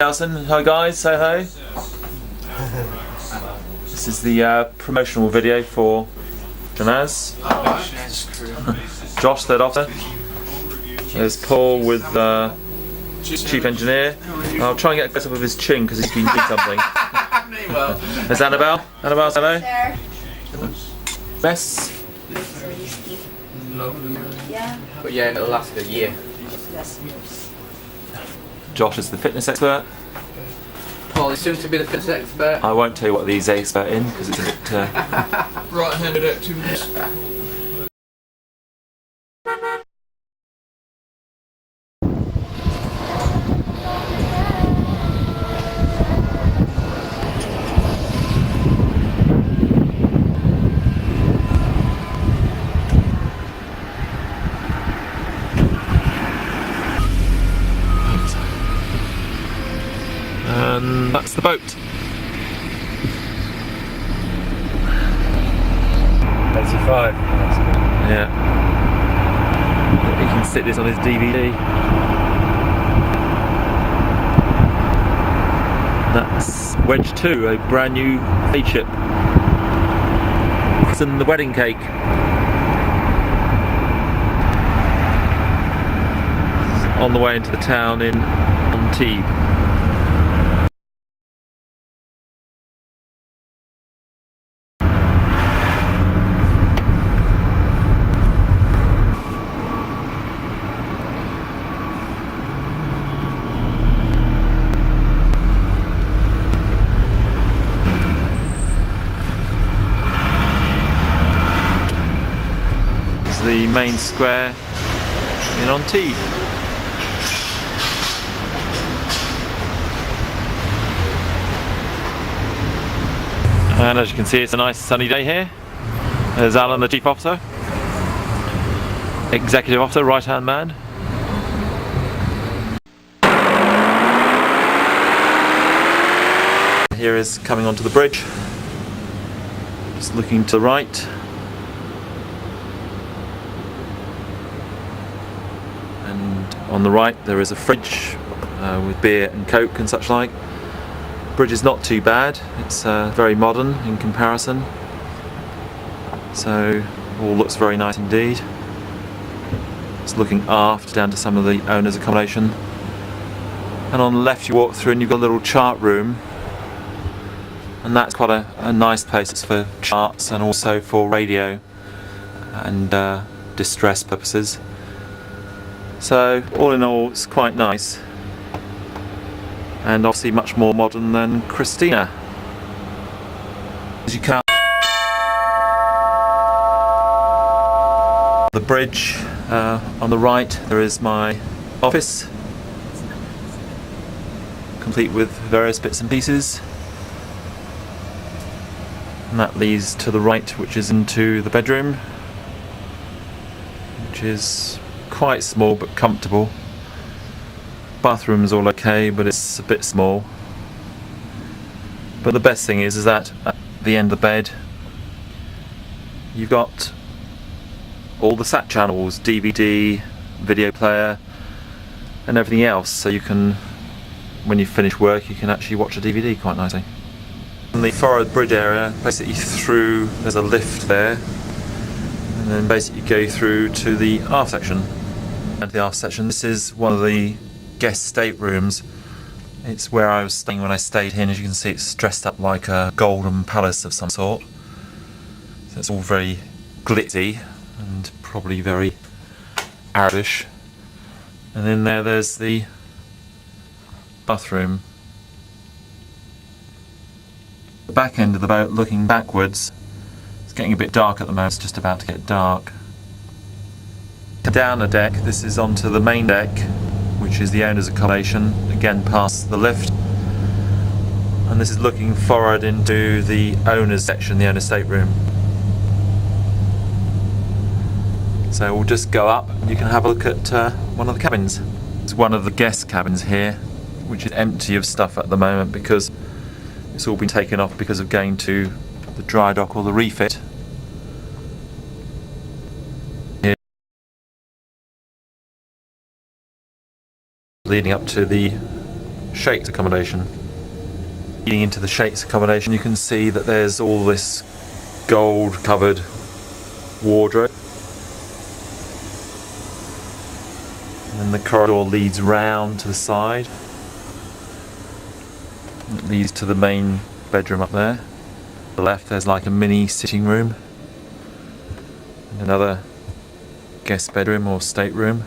Alison, hi guys, say hi. This is the promotional video for Shahnaz. Josh, third officer. There's Paul with Chief Engineer. I'll try and get close up with his chin because he's been doing something. There's Annabelle. Annabelle, say hello. Bess. Yeah. But yeah, it'll last a year. Josh is the fitness expert. Paul is soon to be the fitness expert. I won't tell you what he's expert in because it's a bit... right-handed activities. And that's the boat. $85. Yeah. He can stick this on his DVD. That's Wedge 2, a brand new fleet ship. It's in the wedding cake. On the way into the town in Antibes. The main square in Antibes. And as you can see, it's a nice sunny day here. There's Alan, the Chief Officer, Executive Officer, right hand man. Here is coming onto the bridge, just looking to the right. And on the right there is a fridge with beer and coke and such like. The bridge is not too bad, it's very modern in comparison, so all looks very nice indeed. It's looking aft down to some of the owner's accommodation, and on the left you walk through and you've got a little chart room, and that's quite a nice place. It's for charts and also for radio and distress purposes. So all in all, it's quite nice, and obviously much more modern than Christina. As you can, the bridge on the right, there is my office, complete with various bits and pieces, and that leads to the right, which is into the bedroom, which is quite small but comfortable. Bathroom's all okay, but it's a bit small. But the best thing is that at the end of the bed you've got all the sat channels, DVD, video player and everything else, so you can, when you finish work, you can actually watch a DVD quite nicely. In the forward bridge area, basically through, there's a lift there, and then basically you go through to the aft section. And the aft section, this is one of the guest staterooms. It's where I was staying when I stayed here, and as you can see, it's dressed up like a golden palace of some sort. So it's all very glitzy and probably very Arabish. And in there's the bathroom. The back end of the boat, looking backwards, it's getting a bit dark at the moment. It's just about to get dark. Down the deck, this is onto the main deck, which is the owner's accommodation, again past the lift, and this is looking forward into the owner's section, the owner's stateroom. So we'll just go up and you can have a look at one of the cabins. It's one of the guest cabins here, which is empty of stuff at the moment because it's all been taken off because of going to the dry dock or the refit. Leading up to the Shakes accommodation. Getting into the Shakes accommodation, you can see that there's all this gold covered wardrobe. And then the corridor leads round to the side. It leads to the main bedroom up there. On the left there's like a mini sitting room. And another guest bedroom or stateroom.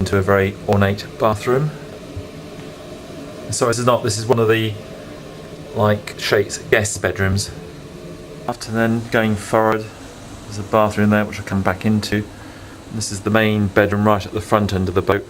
Into a very ornate bathroom. Sorry, this is one of the like Shakes guest bedrooms. After then going forward, there's a bathroom there which I'll come back into. This is the main bedroom right at the front end of the boat.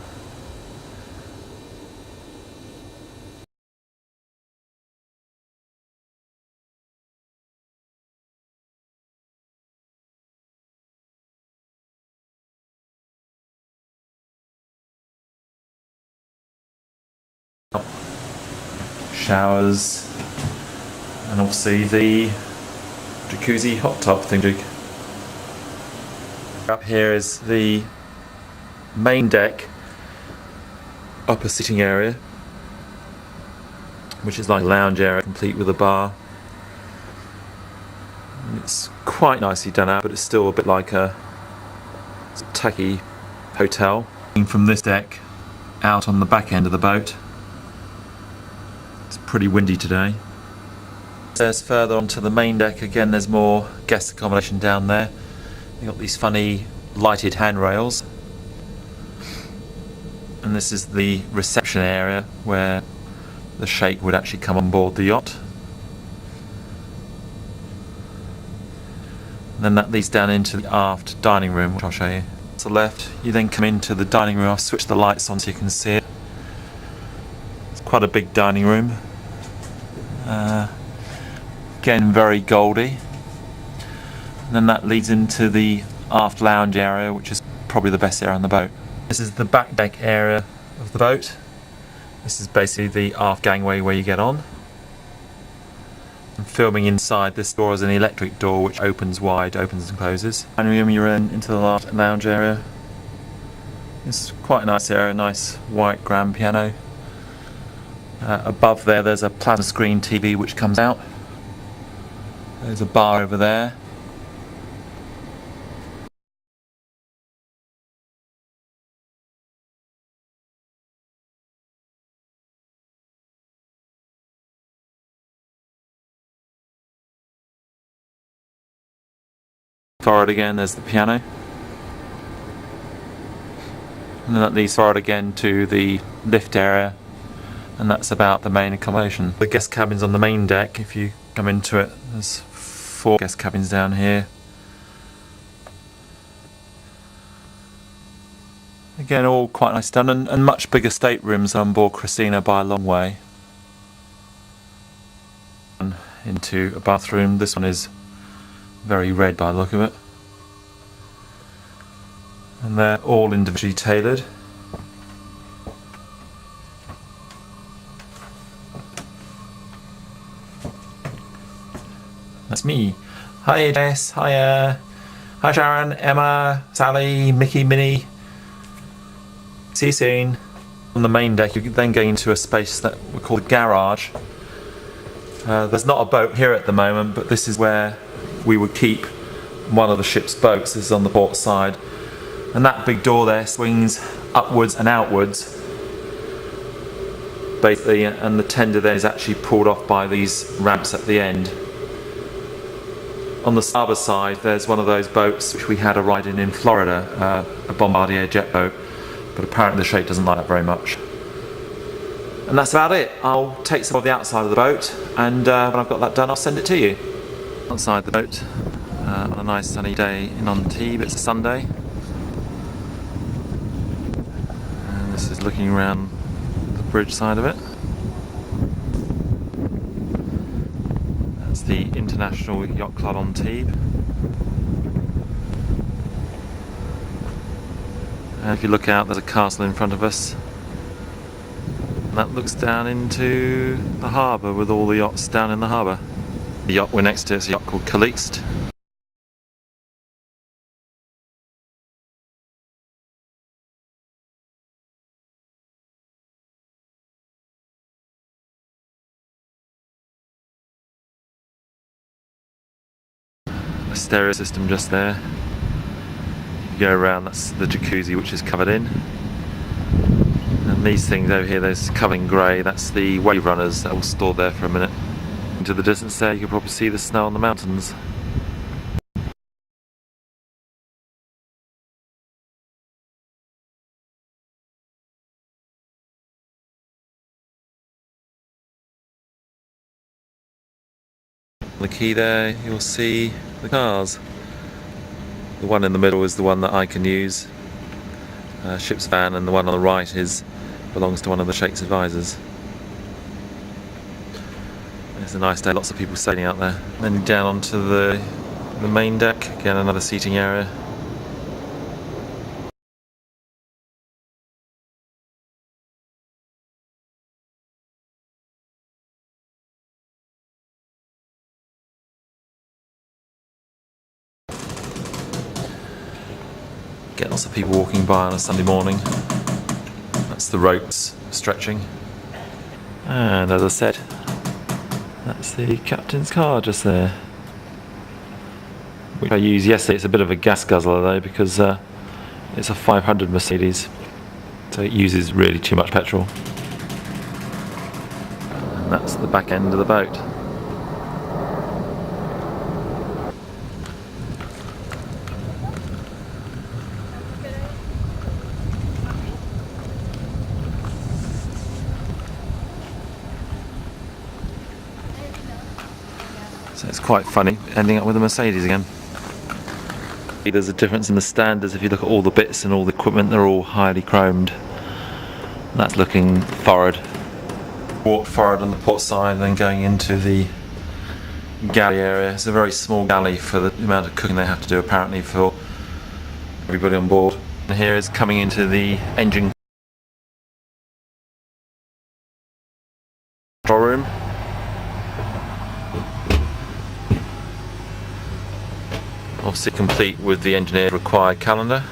Showers, and obviously the jacuzzi hot tub thingy. Up here is the main deck upper sitting area, which is like a lounge area complete with a bar. And it's quite nicely done out, but it's still a bit like a tacky hotel. From this deck out on the back end of the boat, it's pretty windy today. There's further onto the main deck again, there's more guest accommodation down there. You've got these funny lighted handrails. And this is the reception area where the Sheikh would actually come on board the yacht. And then that leads down into the aft dining room, which I'll show you. To the left, you then come into the dining room. I'll switch the lights on so you can see it. It's quite a big dining room. Again, very goldy. And then that leads into the aft lounge area, which is probably the best area on the boat. This is the back deck area of the boat. This is basically the aft gangway where you get on. And filming inside, this door is an electric door which opens wide, opens and closes. Dining room, you're into the lounge area. It's quite a nice area, nice white grand piano. Above there, there's a plasma screen TV which comes out. There's a bar over there. Forward again, there's the piano. And then that leads forward again to the lift area, and that's about the main accommodation. The guest cabins on the main deck, if you come into it, there's 4 guest cabins down here. Again, all quite nice done, and much bigger staterooms on board Christina by a long way. Into a bathroom. This one is very red by the look of it. And they're all individually tailored. That's me. Hi Jess, hi Sharon, Emma, Sally, Mickey, Minnie. See you soon. On the main deck, you then go into a space that we call the garage. There's not a boat here at the moment, but this is where we would keep one of the ship's boats. This is on the port side. And that big door there swings upwards and outwards, basically, and the tender there is actually pulled off by these ramps at the end. On the starboard side, there's one of those boats which we had a ride in Florida, a Bombardier jet boat, but apparently the Sheikh doesn't like that very much. And that's about it. I'll take some of the outside of the boat, and when I've got that done, I'll send it to you. Outside the boat, on a nice sunny day in Antibes, it's a Sunday. And this is looking around the bridge side of it. That's the International Yacht Club Antibes. And if you look out, there's a castle in front of us. And that looks down into the harbour with all the yachts down in the harbour. The yacht we're next to is a yacht called Calixte. a stereo system just there. You go around, that's the jacuzzi which is covered in. And these things over here, those covered in grey, that's the wave runners that will store there for a minute. Into the distance there you can probably see the snow on the mountains. The key there, you'll see the cars. The one in the middle is the one that I can use, ship's van, and the one on the right belongs to one of the Sheikh's advisors. It's a nice day, lots of people sailing out there. Then down onto the main deck, again another seating area. Get lots of people walking by on a Sunday morning. That's the ropes stretching. And as I said, that's the captain's car just there, which I used yesterday. It's a bit of a gas guzzler though, because it's a 500 Mercedes, so it uses really too much petrol. And that's the back end of the boat. So it's quite funny ending up with a Mercedes again. There's a difference in the standards. If you look at all the bits and all the equipment, they're all highly chromed. That's looking forward. Walk forward on the port side and then going into the galley area. It's a very small galley for the amount of cooking they have to do apparently for everybody on board. And here is coming into the engine control room. Obviously complete with the engineer's required calendar.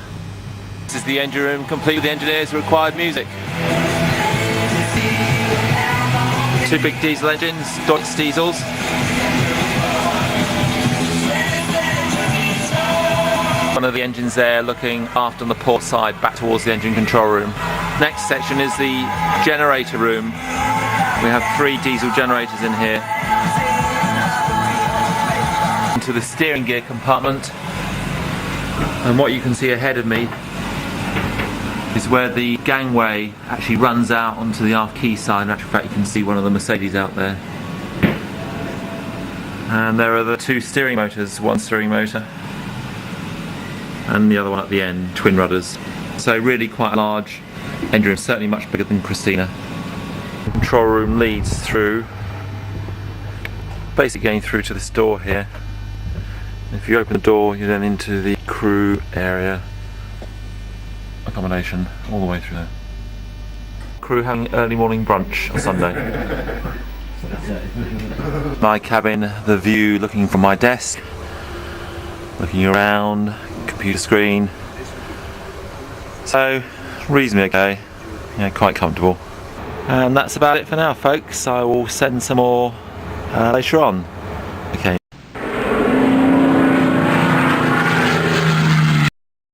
This is the engine room, complete with the engineer's required music. Two big diesel engines, Deutz diesels. One of the engines there looking aft on the port side back towards the engine control room. Next section is the generator room. We have 3 diesel generators in here. To the steering gear compartment, and what you can see ahead of me is where the gangway actually runs out onto the aft quay side. In actual fact, you can see one of the Mercedes out there, and there are the 2 steering motors, one steering motor and the other one at the end, twin rudders. So really quite a large engine room, certainly much bigger than Christina. The control room leads through, basically going through to this door here. If you open the door, you're then into the crew area accommodation all the way through there. Crew having early morning brunch on Sunday. My cabin, the view looking from my desk, looking around, computer screen. So reasonably okay, yeah, quite comfortable. And that's about it for now, folks. I will send some more later on. Okay.